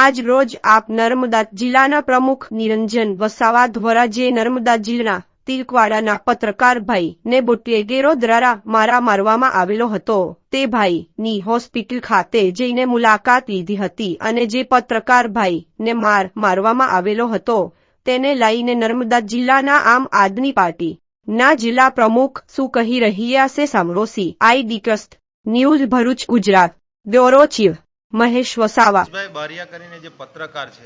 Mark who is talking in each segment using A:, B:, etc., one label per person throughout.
A: આજ રોજ આપ નર્મદા જિલ્લાના પ્રમુખ નિરંજન વસાવા દ્વારા જે નર્મદા જિલ્લાના તિલકવાડાના પત્રકાર ભાઈને બુટલેગરો દ્વારા મારવામાં આવેલો હતો તે ભાઈની હોસ્પિટલ ખાતે જઈને મુલાકાત લીધી હતી અને જે પત્રકાર ભાઈને મારવામાં આવેલો હતો તેને લઈને નર્મદા જિલ્લાના આમ આદમી પાર્ટી ના જિલ્લા પ્રમુખ શું કહી રહ્યા છે સાંભળો. ID trust news Bharuch Gujarat. Bureau chief Mahesh Vasava.
B: Bariya કરીને જે પત્રકાર છે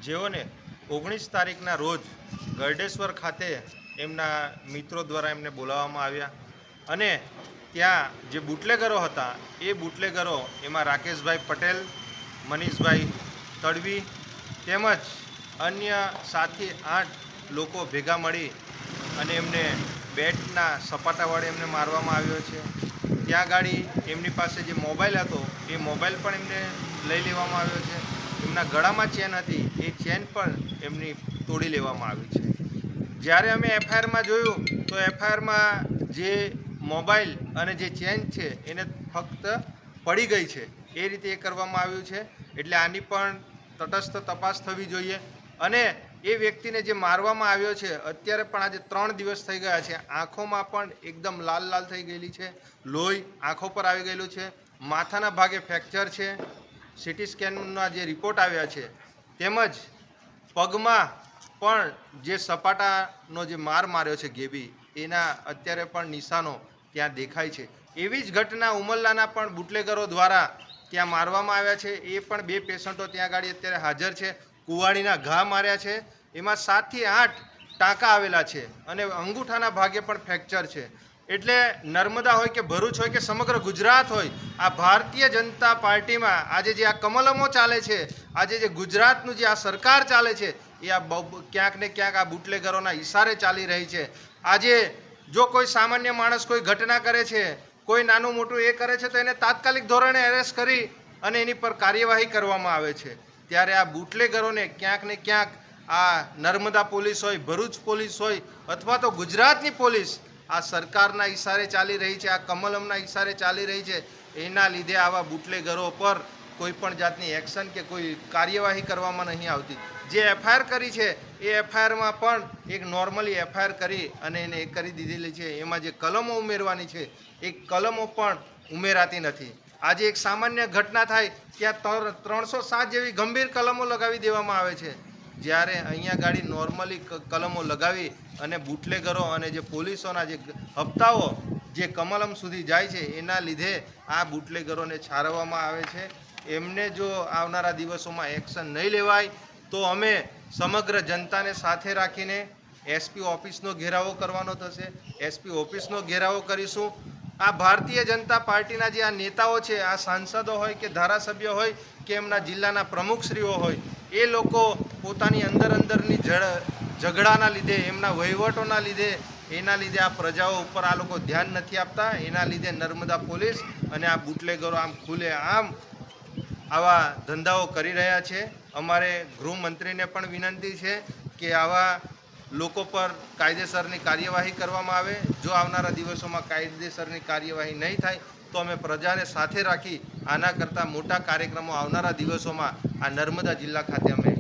B: જેઓને 19 તારીખના રોજ ગરડેશ્વર ખાતે એમના મિત્રો દ્વારા એમને બોલાવવામાં આવ્યા અને ત્યાં જે બુટલેગરો હતા એ બુટલેગરો એમાં રાકેશભાઈ પટેલ, મનીષભાઈ તડવી તેમજ અન્ય 7 થી 8 લોકો ભેગા મળી અને એમને બેટના સપાટા વડે એમને મારવામાં આવ્યો છે. ત્યાં ગાડી એમની પાસે જે મોબાઈલ હતો એ મોબાઈલ પણ એમને લઈ લેવામાં આવ્યો છે. એમના ગળામાં ચેન હતી એ ચેન પણ એમની તોડી લેવામાં આવી છે. જ્યારે અમે એફઆઈઆરમાં જોયું તો એફઆઈઆરમાં જે મોબાઈલ અને જે ચેન છે એને ફક્ત પડી ગઈ છે એ રીતે એ કરવામાં આવ્યું છે. એટલે આની પણ તટસ્થ તપાસ થવી જોઈએ અને એ વ્યક્તિને જે મારવામાં આવ્યો છે અત્યારે પણ આજે 3 દિવસ થઈ ગયા છે. આંખોમાં પણ એકદમ લાલ લાલ થઈ ગયેલી છે, લોહી આંખો પર આવી ગયેલું છે, માથાના ભાગે ફ્રેક્ચર છે, સીટી સ્કેનના જે રિપોર્ટ આવ્યા છે તેમજ પગમાં પણ જે સપાટાનો જે માર્યો છે ગેબી એના અત્યારે પણ નિશાનો ત્યાં દેખાય છે. એવી જ ઘટના ઉમરલાના પણ બુટલેગરો દ્વારા ત્યાં મારવામાં આવ્યા છે. એ પણ 2 પેશન્ટો ત્યાં ગાડી અત્યારે હાજર છે. કુવાડીના ઘા માર્યા છે, એમાં 7 થી 8 ટાંકા આવેલા છે અને અંગૂઠાના ભાગે પણ ફ્રેક્ચર છે. એટલે નર્મદા હોય કે ભરૂચ હોય કે સમગ્ર ગુજરાત હોય, આ ભારતીય જનતા પાર્ટીમાં આજે જે આ કમલમો ચાલે છે, આજે જે ગુજરાતનું જે આ સરકાર ચાલે છે એ આ ક્યાંક ને ક્યાંક આ બુટલેગરોના ઈશારે ચાલી રહી છે. આજે જો કોઈ સામાન્ય માણસ કોઈ ઘટના કરે છે, કોઈ નાનું મોટું એ કરે છે તો એને તાત્કાલિક ધોરણે એરેસ્ટ કરી અને એની પર કાર્યવાહી કરવામાં આવે છે. ત્યારે આ બુટલેગરોને ક્યાંક ને ક્યાંક આ નર્મદા પોલીસ હોય, ભરૂચ પોલીસ હોય અથવા તો ગુજરાતની પોલીસ આ સરકારના ઈશારે ચાલી રહી છે, આ કમલમના ઈશારે ચાલી રહી છે. એના લીધે આવા બુટલેગરો પર કોઈ પણ જાતની એક્શન કે કોઈ કાર્યવાહી કરવામાં નહીં આવતી. જે એફઆઈઆર કરી છે એ એફઆઈઆરમાં પણ એક નોર્મલી એફઆઈઆર કરી અને એને એ કરી દીધેલી છે. એમાં જે કલમો ઉમેરવાની છે એ કલમો પણ ઉમેરાતી નથી. આજે એક સામાન્ય ઘટના થાય ત્યાં 307 જેવી ગંભીર કલમો લગાવી દેવામાં આવે છે. જ્યારે અહીંયા ગાડી નોર્મલી કલમો લગાવી અને બુટલેગરો અને જે પોલીસોના જે હપ્તાઓ જે કમલમ સુધી જાય છે એના લીધે આ બુટલેગરોને છારવામાં આવે છે. એમને જો આવનારા દિવસોમાં એક્શન નહીં લેવાય તો અમે સમગ્ર જનતાને સાથે રાખીને એસપી ઓફિસનો ઘેરાવો કરવાનો થશે. એસપી ઓફિસનો ઘેરાવો કરીશું. આ ભારતીય જનતા પાર્ટીના જે આ નેતાઓ છે, આ સાંસદો હોય કે ધારાસભ્ય હોય કે એમના જિલ્લાના પ્રમુખશ્રીઓ હોય, એ લોકો પોતાની અંદરની ઝઘડાના લીધે, એમના વહીવટોના લીધે, એના લીધે આ પ્રજાઓ ઉપર આ લોકો ધ્યાન નથી આપતા. એના લીધે નર્મદા પોલીસ અને આ બુટલેગરો આમ ખુલે આમ આવા ધંધાઓ કરી રહ્યા છે. અમારે ગૃહમંત્રીને પણ વિનંતી છે કે આવા લોકો પર કાયદેસરની કાર્યવાહી કરવામાં આવે. જો આવનારા દિવસોમાં કાયદેસરની કાર્યવાહી નહીં થાય તો અમે પ્રજાને સાથે રાખી આના કરતાં મોટા કાર્યક્રમો આવનારા દિવસોમાં આ નર્મદા જિલ્લા ખાતે અમે